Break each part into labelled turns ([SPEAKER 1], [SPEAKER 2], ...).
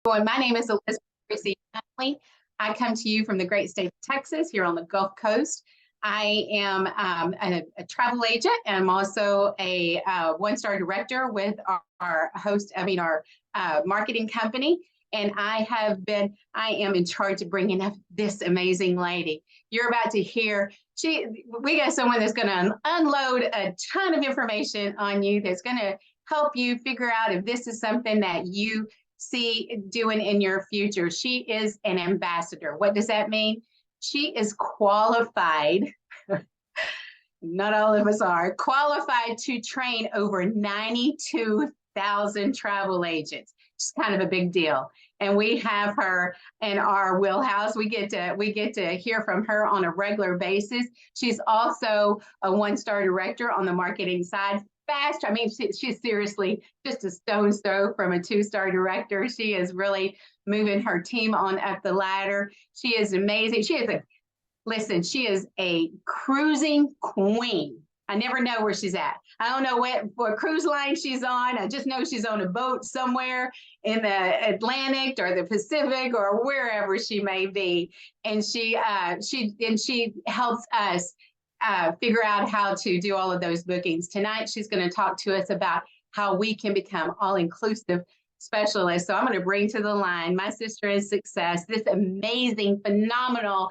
[SPEAKER 1] everyone. My name is Elizabeth Tracy Huntley. I come to you from the great state of Texas here on the Gulf Coast. I am a travel agent, and I'm also a one-star director with our marketing company. And I am in charge of bringing up this amazing lady. You're about to hear, we got someone that's going to unload a ton of information on you that's going to help you figure out if this is something that you see doing in your future. She is an ambassador. What does that mean? She is qualified. Not all of us are qualified to train over 92,000 travel agents. It's kind of a big deal. And we have her in our wheelhouse. We get to hear from her on a regular basis. She's also a one-star director on the marketing side. Fast. I mean, she's seriously just a stone's throw from a two-star director. She is really moving her team on up the ladder. She is amazing. She is a cruising queen. I never know where she's at. I don't know what cruise line she's on. I just know she's on a boat somewhere in the Atlantic or the Pacific or wherever she may be. And she helps us figure out how to do all of those bookings. Tonight, she's going to talk to us about how we can become all-inclusive specialists. So I'm going to bring to the line my sister in success, this amazing, phenomenal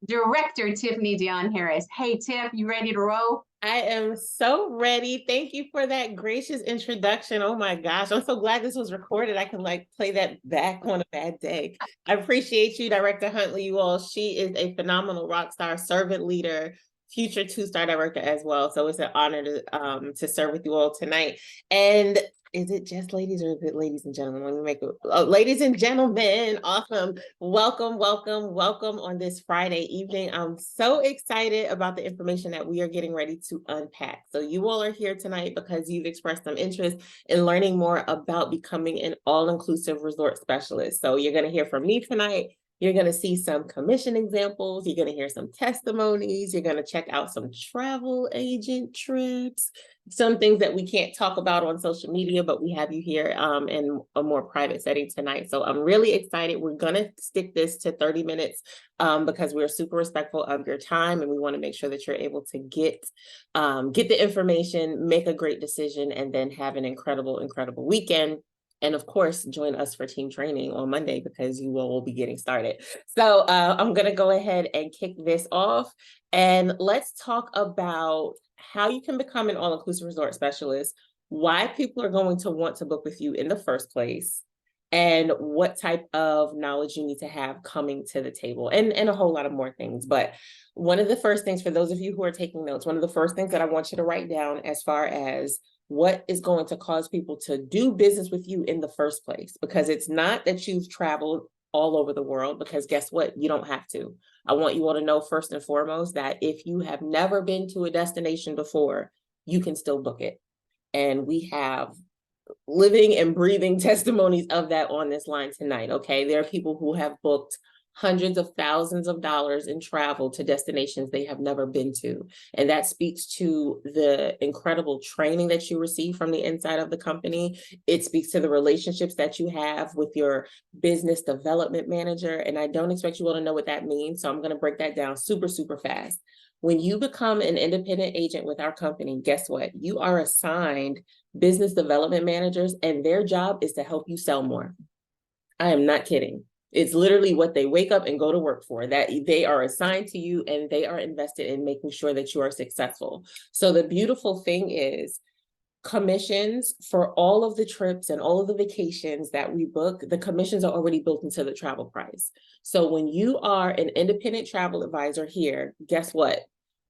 [SPEAKER 1] director, Tiffany Dion Harris. Hey, Tiff, you ready to roll?
[SPEAKER 2] I am so ready. Thank you for that gracious introduction. Oh my gosh, I'm so glad this was recorded. I can play that back on a bad day. I appreciate you, Director Huntley. You all, she is a phenomenal rock star, servant leader, future two-star director as well. So it's an honor to serve with you all tonight. And is it just ladies or is it ladies and gentlemen? Let me make it. Oh, ladies and gentlemen, awesome. Welcome, welcome, welcome on this Friday evening. I'm so excited about the information that we are getting ready to unpack. So you all are here tonight because you've expressed some interest in learning more about becoming an all-inclusive resort specialist. So you're going to hear from me tonight. You're going to see some commission examples. You're going to hear some testimonies. You're going to check out some travel agent trips, some things that we can't talk about on social media, but we have you here in a more private setting tonight. So I'm really excited. We're going to stick this to 30 minutes because we're super respectful of your time, and we want to make sure that you're able to get the information, make a great decision, and then have an incredible, incredible weekend. And of course, join us for team training on Monday because you will be getting started. So I'm going to go ahead and kick this off. And let's talk about how you can become an all-inclusive resort specialist, why people are going to want to book with you in the first place, and what type of knowledge you need to have coming to the table, and a whole lot of more things. But one of the first things, for those of you who are taking notes, one of the first things that I want you to write down as far as what is going to cause people to do business with you in the first place, because it's not that you've traveled all over the world, because guess what? You don't have to. I want you all to know first and foremost that if you have never been to a destination before, you can still book it. And we have living and breathing testimonies of that on this line tonight, okay? There are people who have booked hundreds of thousands of dollars in travel to destinations they have never been to. And that speaks to the incredible training that you receive from the inside of the company. It speaks to the relationships that you have with your business development manager. And I don't expect you all to know what that means, so I'm going to break that down super, super fast. When you become an independent agent with our company, guess what? You are assigned business development managers, and their job is to help you sell more. I am not kidding. It's literally what they wake up and go to work for, that they are assigned to you and they are invested in making sure that you are successful. So the beautiful thing is commissions for all of the trips and all of the vacations that we book, the commissions are already built into the travel price. So when you are an independent travel advisor here, guess what?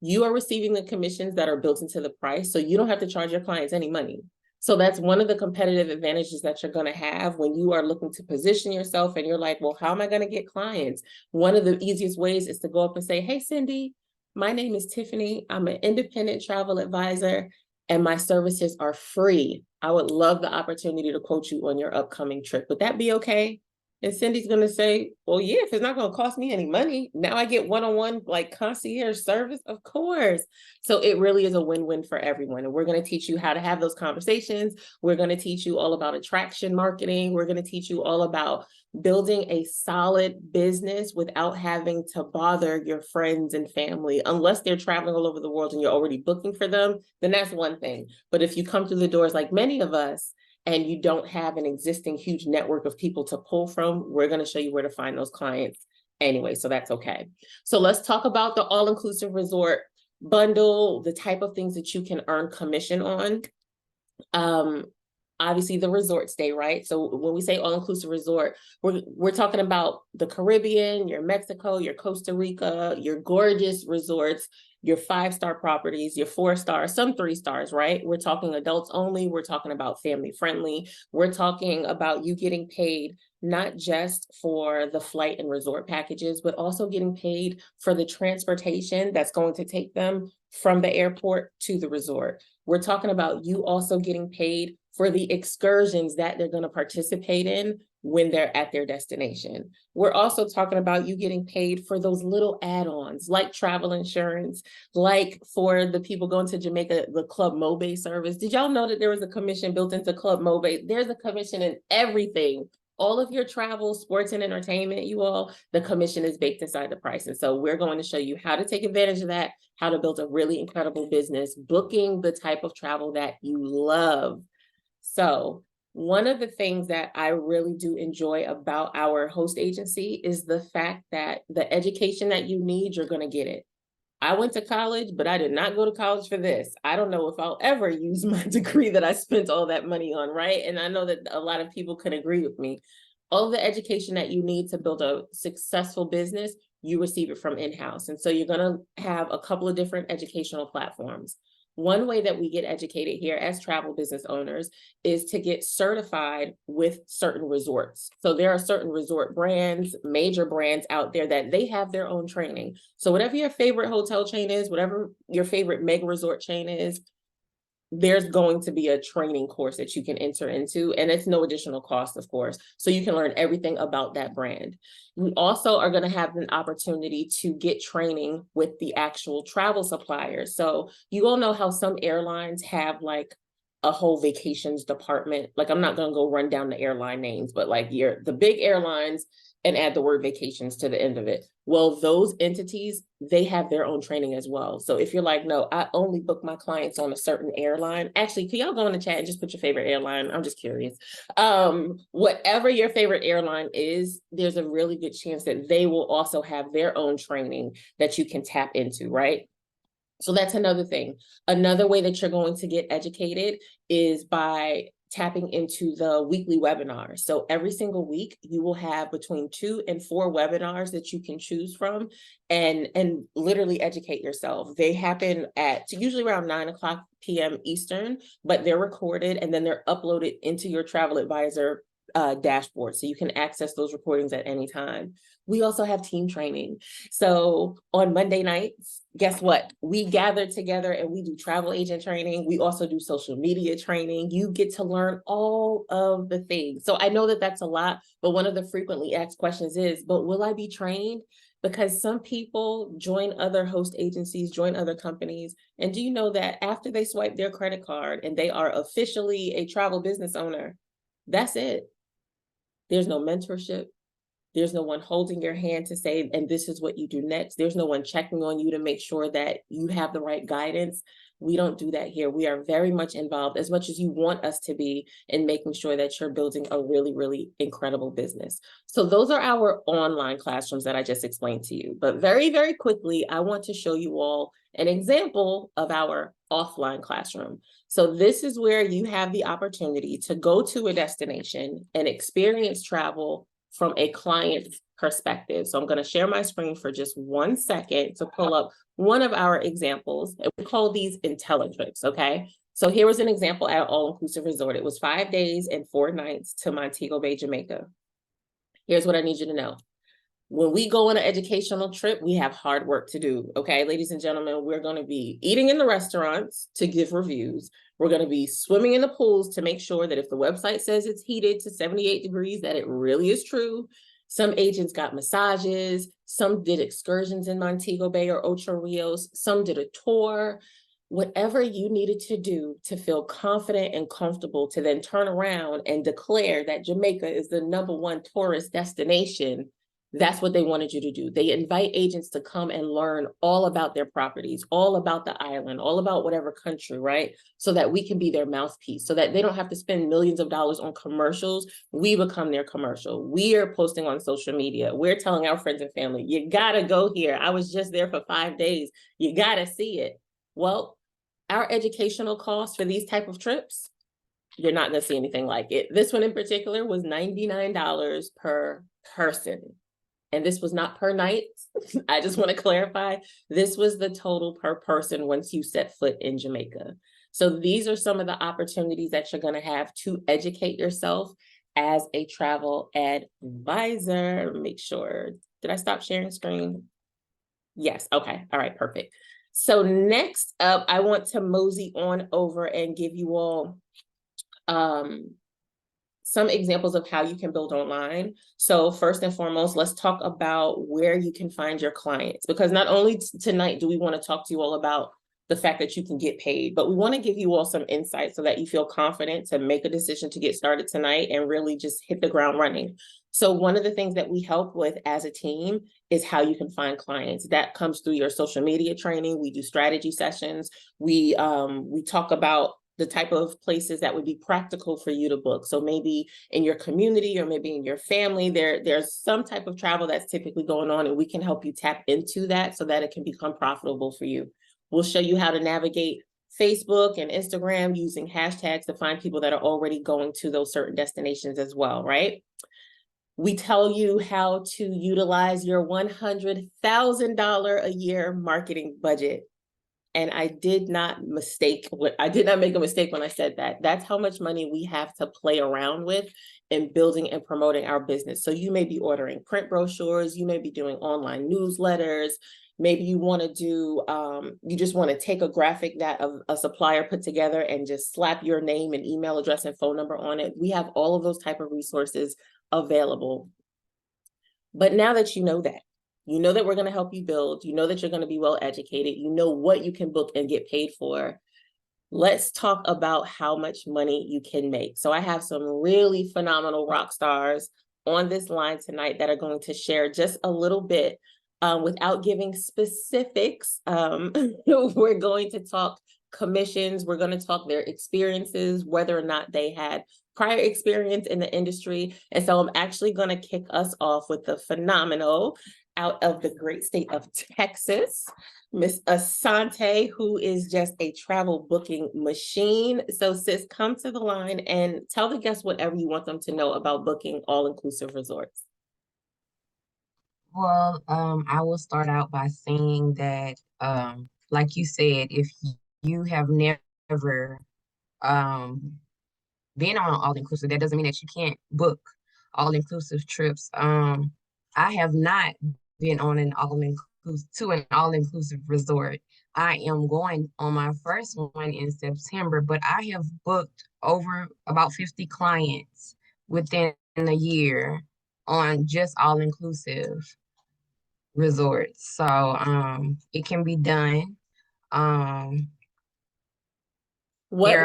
[SPEAKER 2] You are receiving the commissions that are built into the price, so you don't have to charge your clients any money. So that's one of the competitive advantages that you're going to have when you are looking to position yourself and you're like, well, how am I going to get clients? One of the easiest ways is to go up and say, hey, Cindy, my name is Tiffany. I'm an independent travel advisor and my services are free. I would love the opportunity to quote you on your upcoming trip. Would that be okay? And Cindy's going to say, well, yeah, if it's not going to cost me any money, now I get one-on-one like concierge service, of course. So it really is a win-win for everyone. And we're going to teach you how to have those conversations. We're going to teach you all about attraction marketing. We're going to teach you all about building a solid business without having to bother your friends and family. Unless they're traveling all over the world and you're already booking for them, then that's one thing. But if you come through the doors like many of us, and you don't have an existing huge network of people to pull from, we're going to show you where to find those clients anyway. So that's okay. So let's talk about the all-inclusive resort bundle, the type of things that you can earn commission on. Obviously the resort stay, right? So when we say all-inclusive resort, we're talking about the Caribbean, your Mexico, your Costa Rica, your gorgeous resorts, your 5-star properties, your 4-star, some 3 stars, right? We're talking adults only. We're talking about family friendly. We're talking about you getting paid not just for the flight and resort packages, but also getting paid for the transportation that's going to take them from the airport to the resort. We're talking about you also getting paid for the excursions that they're going to participate in when they're at their destination. We're also talking about you getting paid for those little add-ons like travel insurance, like for the people going to Jamaica, the Club Mobe service. Did y'all know that there was a commission built into Club Mobe? There's a commission in everything. All of your travel, sports, and entertainment, you all, the commission is baked inside the price. And so we're going to show you how to take advantage of that, how to build a really incredible business, booking the type of travel that you love. So one of the things that I really do enjoy about our host agency is the fact that the education that you need, you're going to get it. I went to college, but I did not go to college for this. I don't know if I'll ever use my degree that I spent all that money on, right? And I know that a lot of people can agree with me. All the education that you need to build a successful business, you receive it from in-house. And so you're going to have a couple of different educational platforms. One way that we get educated here as travel business owners is to get certified with certain resorts. So there are certain resort brands, major brands out there that they have their own training. So whatever your favorite hotel chain is, whatever your favorite mega resort chain is, there's going to be a training course that you can enter into, and it's no additional cost, of course. So you can learn everything about that brand. You also are going to have an opportunity to get training with the actual travel suppliers. So you all know how some airlines have like a whole vacations department. Like, I'm not going to go run down the airline names, but like the big airlines, and add the word vacations to the end of it. Well, those entities, they have their own training as well. So if you're like, no, I only book my clients on a certain airline. Actually, can y'all go in the chat and just put your favorite airline? I'm just curious. Whatever your favorite airline is, there's a really good chance that they will also have their own training that you can tap into, right? So that's another thing. Another way that you're going to get educated is by tapping into the weekly webinars. So every single week, you will have between 2 and 4 webinars that you can choose from and literally educate yourself. They happen at usually around 9:00 p.m. Eastern, but they're recorded and then they're uploaded into your travel advisor dashboard. So you can access those recordings at any time. We also have team training. So on Monday nights, guess what? We gather together and we do travel agent training. We also do social media training. You get to learn all of the things. So I know that that's a lot, but one of the frequently asked questions is, but will I be trained? Because some people join other host agencies, join other companies. And do you know that after they swipe their credit card and they are officially a travel business owner, that's it. There's no mentorship. There's no one holding your hand to say, and this is what you do next. There's no one checking on you to make sure that you have the right guidance. We don't do that here. We are very much involved, as much as you want us to be, in making sure that you're building a really, really incredible business. So those are our online classrooms that I just explained to you. But very, very quickly, I want to show you all an example of our offline classroom. So this is where you have the opportunity to go to a destination and experience travel from a client's perspective. So I'm going to share my screen for just 1 second to pull up one of our examples. And we call these IntelliTrips, okay? So here was an example at an all-inclusive resort. It was 5 days and 4 nights to Montego Bay, Jamaica. Here's what I need you to know. When we go on an educational trip, we have hard work to do. Okay, ladies and gentlemen, we're going to be eating in the restaurants to give reviews. We're going to be swimming in the pools to make sure that if the website says it's heated to 78 degrees, that it really is true. Some agents got massages. Some did excursions in Montego Bay or Ocho Rios. Some did a tour. Whatever you needed to do to feel confident and comfortable to then turn around and declare that Jamaica is the #1 tourist destination, that's what they wanted you to do. They invite agents to come and learn all about their properties, all about the island, all about whatever country, right? So that we can be their mouthpiece, so that they don't have to spend millions of dollars on commercials. We become their commercial. We are posting on social media. We're telling our friends and family, you gotta go here. I was just there for 5 days. You gotta see it. Well, our educational costs for these type of trips, you're not gonna see anything like it. This one in particular was $99 per person. And this was not per night. I just want to clarify, this was the total per person once you set foot in Jamaica. So these are some of the opportunities that you're going to have to educate yourself as a travel advisor. Make sure, did I stop sharing screen? Yes, okay, all right, perfect. So next up, I want to mosey on over and give you all some examples of how you can build online. So first and foremost, let's talk about where you can find your clients, because not only tonight do we want to talk to you all about the fact that you can get paid, but we want to give you all some insight so that you feel confident to make a decision to get started tonight and really just hit the ground running. So one of the things that we help with as a team is how you can find clients. That comes through your social media training. We do strategy sessions. We talk about the type of places that would be practical for you to book. So maybe in your community or maybe in your family, there's some type of travel that's typically going on, and we can help you tap into that so that it can become profitable for you. We'll show you how to navigate Facebook and Instagram using hashtags to find people that are already going to those certain destinations as well, right? We tell you how to utilize your $100,000 a year marketing budget. And I did not make a mistake when I said that. That's how much money we have to play around with in building and promoting our business. So you may be ordering print brochures, you may be doing online newsletters, maybe you want to do, you just want to take a graphic that a supplier put together and just slap your name and email address and phone number on it. We have all of those type of resources available. But now that you know that, you know that we're going to help you build, you know that you're going to be well educated, you know what you can book and get paid for, let's talk about how much money you can make. So I have some really phenomenal rock stars on this line tonight that are going to share just a little bit without giving specifics. We're going to talk commissions, we're going to talk their experiences, whether or not they had prior experience in the industry. And so I'm actually going to kick us off with the phenomenal, out of the great state of Texas, Miss Asante, who is just a travel booking machine. So sis, come to the line and tell the guests whatever you want them to know about booking all-inclusive resorts.
[SPEAKER 3] Well, I will start out by saying that, like you said, if you have never been on all-inclusive, that doesn't mean that you can't book all-inclusive trips. I have not been on an all-inclusive resort. I am going on my first one in September, but I have booked over about 50 clients within a year on just all-inclusive resorts. So it can be done. There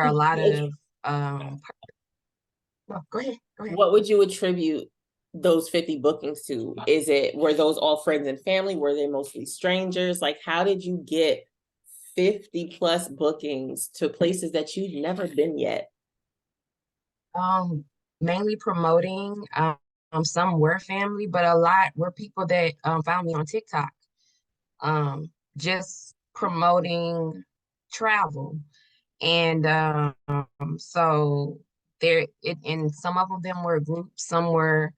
[SPEAKER 3] are a lot of go ahead.
[SPEAKER 2] What would you attribute those 50 bookings to? Were those all friends and family? Were they mostly strangers? Like, how did you get 50 plus bookings to places that you've never been yet?
[SPEAKER 3] Mainly promoting. Some were family, but a lot were people that found me on TikTok. Just promoting travel. And so and some of them were groups, some were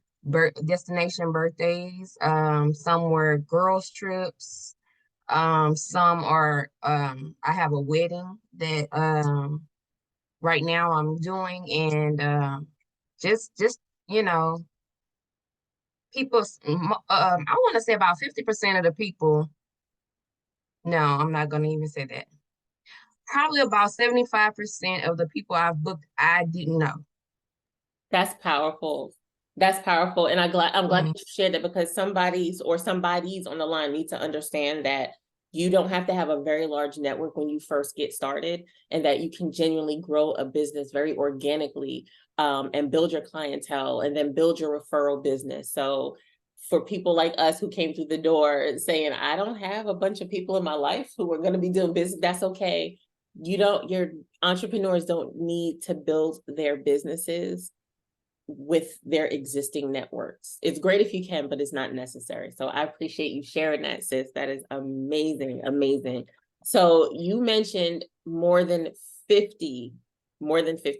[SPEAKER 3] destination birthdays, some were girls trips, some are I have a wedding that right now I'm doing, and just you know, I want to say about 50% of the people, no, I'm not going to even say that. Probably about 75% of the people I've booked, I didn't know.
[SPEAKER 2] That's powerful. That's powerful. And I'm glad
[SPEAKER 3] Mhm.
[SPEAKER 2] that you shared that, because somebody's on the line need to understand that you don't have to have a very large network when you first get started, and that you can genuinely grow a business very organically, and build your clientele and then build your referral business. So for people like us who came through the door saying, I don't have a bunch of people in my life who are going to be doing business, that's okay. Your entrepreneurs don't need to build their businesses with their existing networks. It's great if you can, but it's not necessary. So I appreciate you sharing that, sis. That is amazing, amazing. So you mentioned more than 50.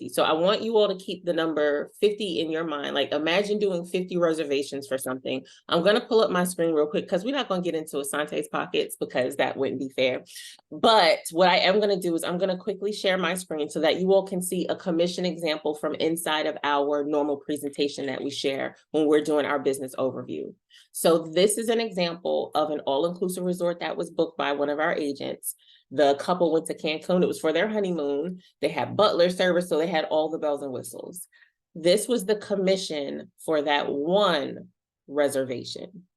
[SPEAKER 2] So I want you all to keep the number 50 in your mind. Like, imagine doing 50 reservations for something. I'm going to pull up my screen real quick because we're not going to get into Asante's pockets because that wouldn't be fair. But what I am going to do is I'm going to quickly share my screen so that you all can see a commission example from inside of our normal presentation that we share when we're doing our business overview. So this is an example of an all-inclusive resort that was booked by one of our agents. The couple went to Cancun. It was for their honeymoon. They had butler service, so they had all the bells and whistles. This was the commission for that one reservation,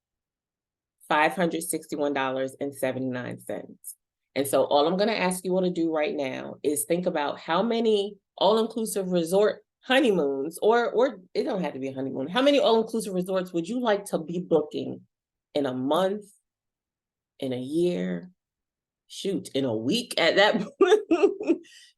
[SPEAKER 2] $561.79. And so all I'm going to ask you all to do right now is think about how many all-inclusive resort honeymoons, or it don't have to be a honeymoon. How many all-inclusive resorts would you like to be booking in a month, in a year, shoot, in a week at that point?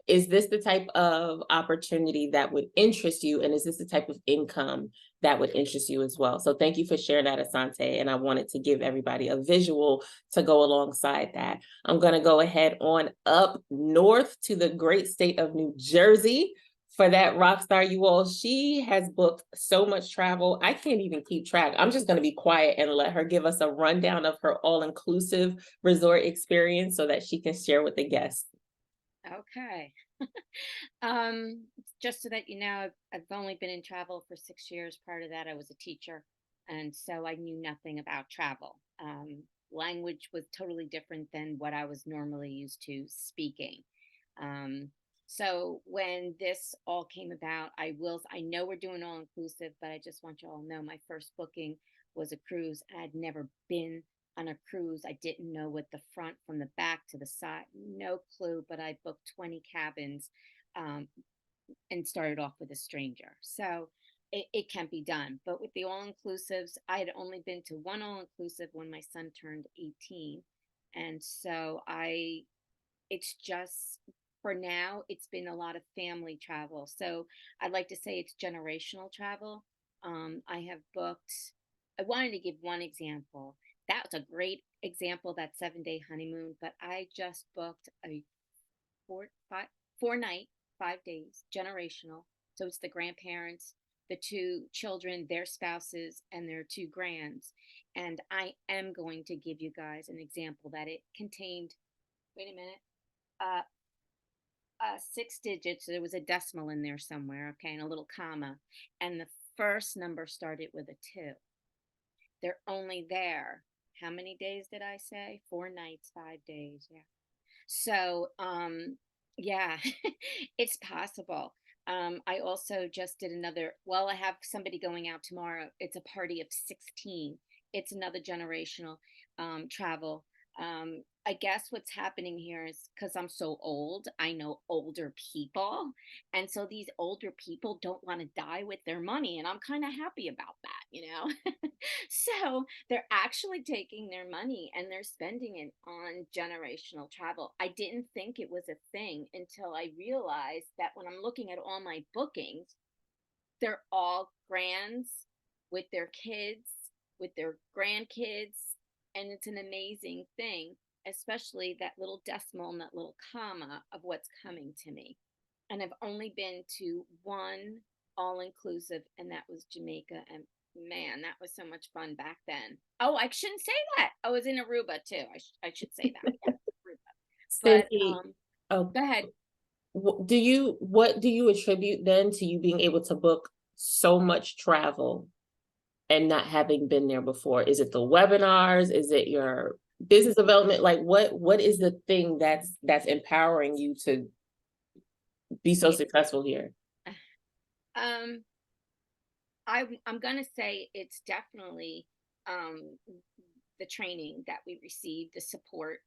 [SPEAKER 2] Is this the type of opportunity that would interest you? And is this the type of income that would interest you as well? So thank you for sharing that, Asante. And I wanted to give everybody a visual to go alongside that. I'm going to go ahead on up north to the great state of New Jersey for that rock star, you all. She has booked so much travel. I can't even keep track. I'm just going to be quiet and let her give us a rundown of her all-inclusive resort experience so that she can share with the guests.
[SPEAKER 4] Okay. Just so that you know, I've only been in travel for 6 years. Prior to that, I was a teacher, and so I knew nothing about travel. Language was totally different than what I was normally used to speaking. So when this all came about, I know we're doing all inclusive, but I just want you all to know my first booking was a cruise. I had never been on a cruise. I didn't know what the front from the back to the side, no clue, but I booked 20 cabins, and started off with a stranger. So it can be done. But with the all-inclusives, I had only been to one all-inclusive when my son turned 18. And so it's just, for now, it's been a lot of family travel. So I'd like to say it's generational travel. I have booked, I wanted to give one example. That was a great example, that 7-day honeymoon, but I just booked a 4-night, 5 days, generational. So it's the grandparents, the 2 children, their spouses, and their 2 grands. And I am going to give you guys an example that it contained, wait a minute, 6 digits. There was a decimal in there somewhere, okay, and a little comma. And the first number started with a 2. They're only there. How many days did I say? 4 nights, 5 days. Yeah. So, yeah, it's possible. I also just did another, I have somebody going out tomorrow. It's a party of 16. It's another generational travel. I guess what's happening here is because I'm so old, I know older people. And so these older people don't want to die with their money. And I'm kind of happy about that. So they're actually taking their money and they're spending it on generational travel. I didn't think it was a thing until I realized that when I'm looking at all my bookings, they're all grands with their kids, with their grandkids. And it's an amazing thing, especially that little decimal and that little comma of what's coming to me. And I've only been to one all-inclusive, and that was Jamaica. And man, that was so much fun back then. Oh, I shouldn't say that. I was in Aruba too. I should say that. Yeah, Aruba. But
[SPEAKER 2] oh,
[SPEAKER 4] go ahead.
[SPEAKER 2] what do you attribute then to you being able to book so much travel and not having been there before? Is it the webinars? Is it your business development? Like what is the thing that's empowering you to be so successful here?
[SPEAKER 4] I'm gonna say it's definitely the training that we receive, the support.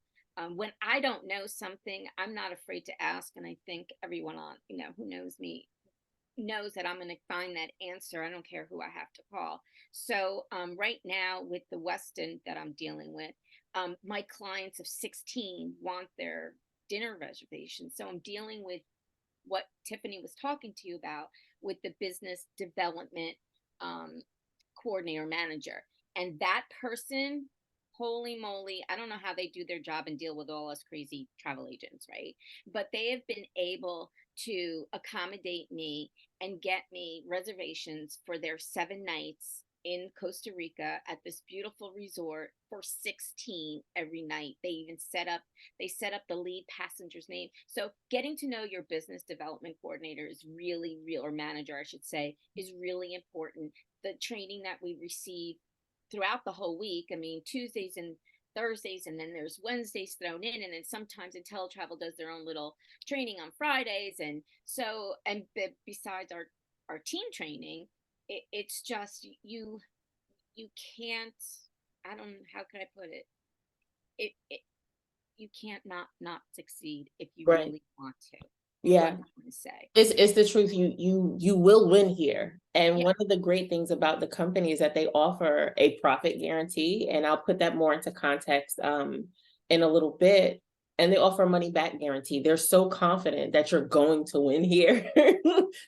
[SPEAKER 4] When I don't know something, I'm not afraid to ask, and I think everyone on, who knows me knows that I'm going to find that answer. I don't care who I have to call. So right now with the Westin that I'm dealing with, my clients of 16 want their dinner reservations. So I'm dealing with what Tiffany was talking to you about with the business development coordinator manager. And that person, holy moly, I don't know how they do their job and deal with all us crazy travel agents, right? But they have been able to accommodate me and get me reservations for their 7 nights in Costa Rica at this beautiful resort for 16 every night. They set up the lead passenger's name. So getting to know your business development coordinator is really, or manager, I should say, is really important. The training that we receive throughout the whole week, I mean, Tuesdays and Thursdays, and then there's Wednesdays thrown in, and then sometimes IntelliTravel does their own little training on Fridays. And so, and besides our team training, it's just you can't, I don't know, how can I put it, you can't not succeed if you
[SPEAKER 2] Right.
[SPEAKER 4] really want to.
[SPEAKER 2] Yeah.
[SPEAKER 4] What I'm trying to say.
[SPEAKER 2] It's the truth. You will win here. And
[SPEAKER 4] Yeah.
[SPEAKER 2] one of the great things about the company is that they offer a profit guarantee. And I'll put that more into context in a little bit. And they offer a money back guarantee. They're so confident that you're going to win here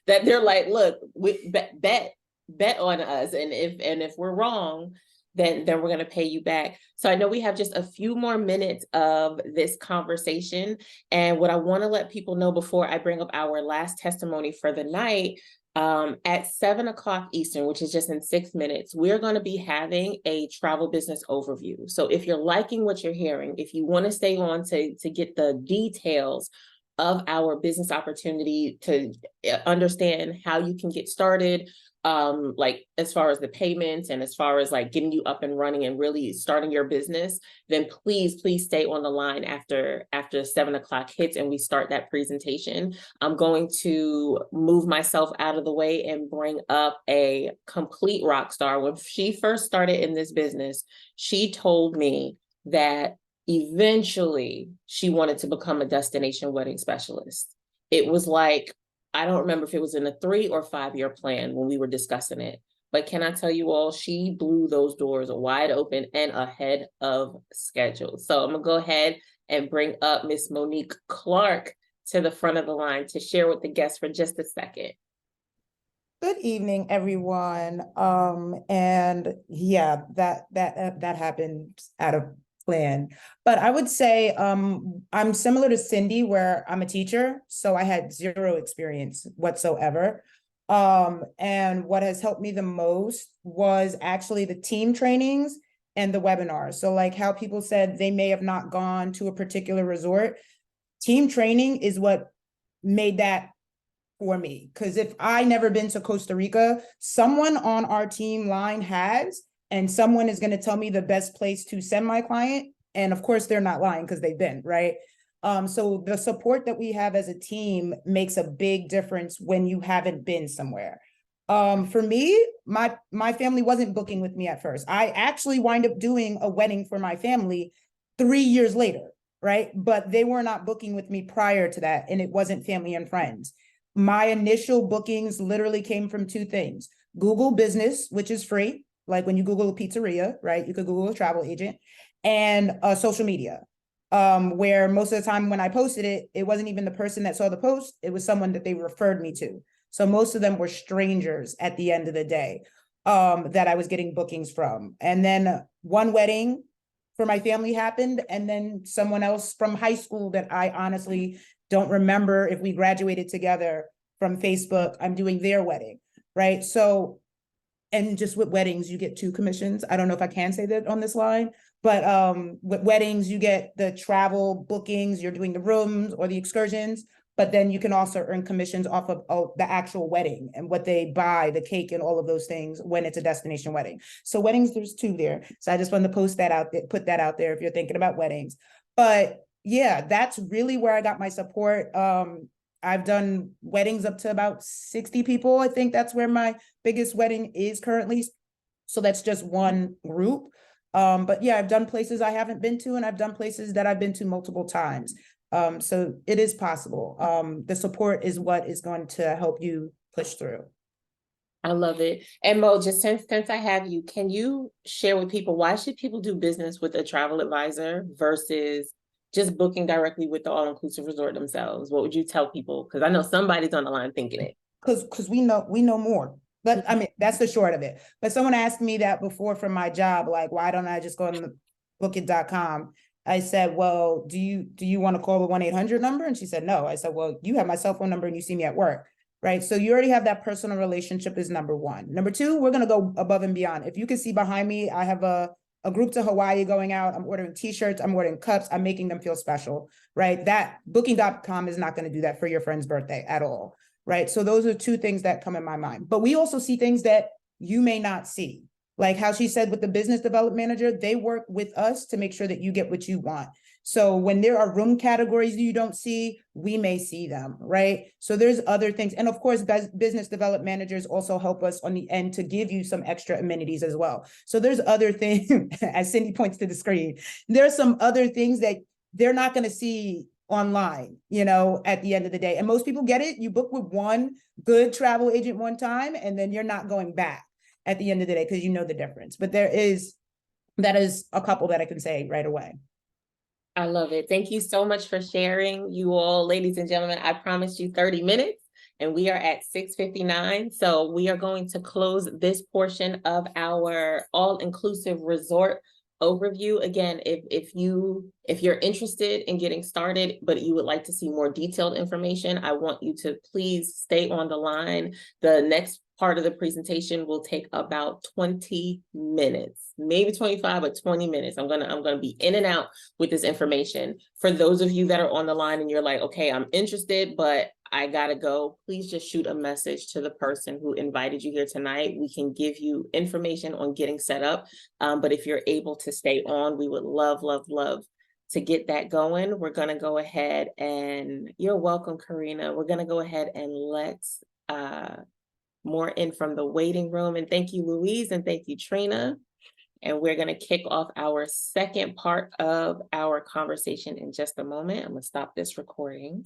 [SPEAKER 2] that they're like, look, bet on us. And if we're wrong, then we're going to pay you back. So I know we have just a few more minutes of this conversation. And what I want to let people know before I bring up our last testimony for the night, at 7 o'clock Eastern, which is just in 6 minutes, we're going to be having a travel business overview. So if you're liking what you're hearing, if you want to stay on to get the details of our business opportunity, to understand how you can get started, like as far as the payments and as far as like getting you up and running and really starting your business, then please stay on the line after 7 o'clock hits and we start that presentation. I'm going to move myself out of the way and bring up a complete rock star. When she first started in this business, she told me that eventually she wanted to become a destination wedding specialist. It was like, I don't remember if it was in a 3 or 5 year plan when we were discussing it, but can I tell you all, she blew those doors wide open and ahead of schedule. So I'm gonna go ahead and bring up Miss Monique Clark to the front of the line to share with the guests for just a second.
[SPEAKER 5] Good evening, everyone. And yeah, that happened out of plan. But I would say I'm similar to Cindy, where I'm a teacher, so I had 0 experience whatsoever. And what has helped me the most was actually the team trainings and the webinars. So like how people said they may have not gone to a particular resort. Team training is what made that for me. Because if I never been to Costa Rica, someone on our team line has, and someone is going to tell me the best place to send my client. And of course, they're not lying because they've been, right? So the support that we have as a team makes a big difference when you haven't been somewhere. For me, my family wasn't booking with me at first. I actually wind up doing a wedding for my family 3 years later, right? But they were not booking with me prior to that, and it wasn't family and friends. My initial bookings literally came from 2 things: Google Business, which is free. Like when you Google a pizzeria, right? You could Google a travel agent, and social media, where most of the time when I posted it, it wasn't even the person that saw the post. It was someone that they referred me to. So most of them were strangers at the end of the day, that I was getting bookings from. And then one wedding for my family happened. And then someone else from high school that I honestly don't remember if we graduated together from Facebook, I'm doing their wedding, right? So, and just with weddings, you get 2 commissions. I don't know if I can say that on this line, but with weddings, you get the travel bookings, you're doing the rooms or the excursions, but then you can also earn commissions off of the actual wedding and what they buy, the cake and all of those things when it's a destination wedding. So weddings, there's two there. So I just wanted to post that out there, put that out there if you're thinking about weddings. But yeah, that's really where I got my support. I've done weddings up to about 60 people. I think that's where my biggest wedding is currently. So that's just one group. But yeah, I've done places I haven't been to, and I've done places that I've been to multiple times. So it is possible. The support is what is going to help you push through.
[SPEAKER 2] I love it. And Mo, just since I have you, can you share with people, why should people do business with a travel advisor versus just booking directly with the all-inclusive resort themselves? What would you tell people? Because I know somebody's on the line thinking it.
[SPEAKER 5] Because we know more. But I mean, that's the short of it. But someone asked me that before from my job, like, why don't I just go on the bookit.com? I said, well, do you want to call the 1-800 number? And she said, no. I said, well, you have my cell phone number and you see me at work, right? So you already have that personal relationship is number one. Number two, we're going to go above and beyond. If you can see behind me, I have a group to Hawaii going out. I'm ordering t-shirts, I'm ordering cups, I'm making them feel special, right? That booking.com is not going to do that for your friend's birthday at all. Right. So those are two things that come in my mind. But we also see things that you may not see. Like how she said with the business development manager, they work with us to make sure that you get what you want. So when there are room categories you don't see, we may see them. Right. So there's other things. And of course, business development managers also help us on the end to give you some extra amenities as well. So there's other things, as Cindy points to the screen, there's some other things that they're not going to see online, at the end of the day. And most people get it. You book with one good travel agent one time, and then you're not going back at the end of the day because you know the difference. But that is a couple that I can say right away.
[SPEAKER 2] I love it. Thank you so much for sharing, you all, ladies and gentlemen. I promised you 30 minutes and we are at 6:59. So we are going to close this portion of our all-inclusive resort overview. Again, if you're interested in getting started, but you would like to see more detailed information, I want you to please stay on the line. The next part of the presentation will take about 20 minutes, maybe 25, but 20 minutes. I'm gonna be in and out with this information. For those of you that are on the line and you're like, okay, I'm interested, but I gotta go, please just shoot a message to the person who invited you here tonight. We can give you information on getting set up. But if you're able to stay on, we would love to get that going. We're gonna go ahead and, you're welcome, Karina. We're gonna go ahead and let's more in from the waiting room. And thank you, Louise, and thank you, Trina. And we're gonna kick off our second part of our conversation in just a moment. I'm gonna stop this recording.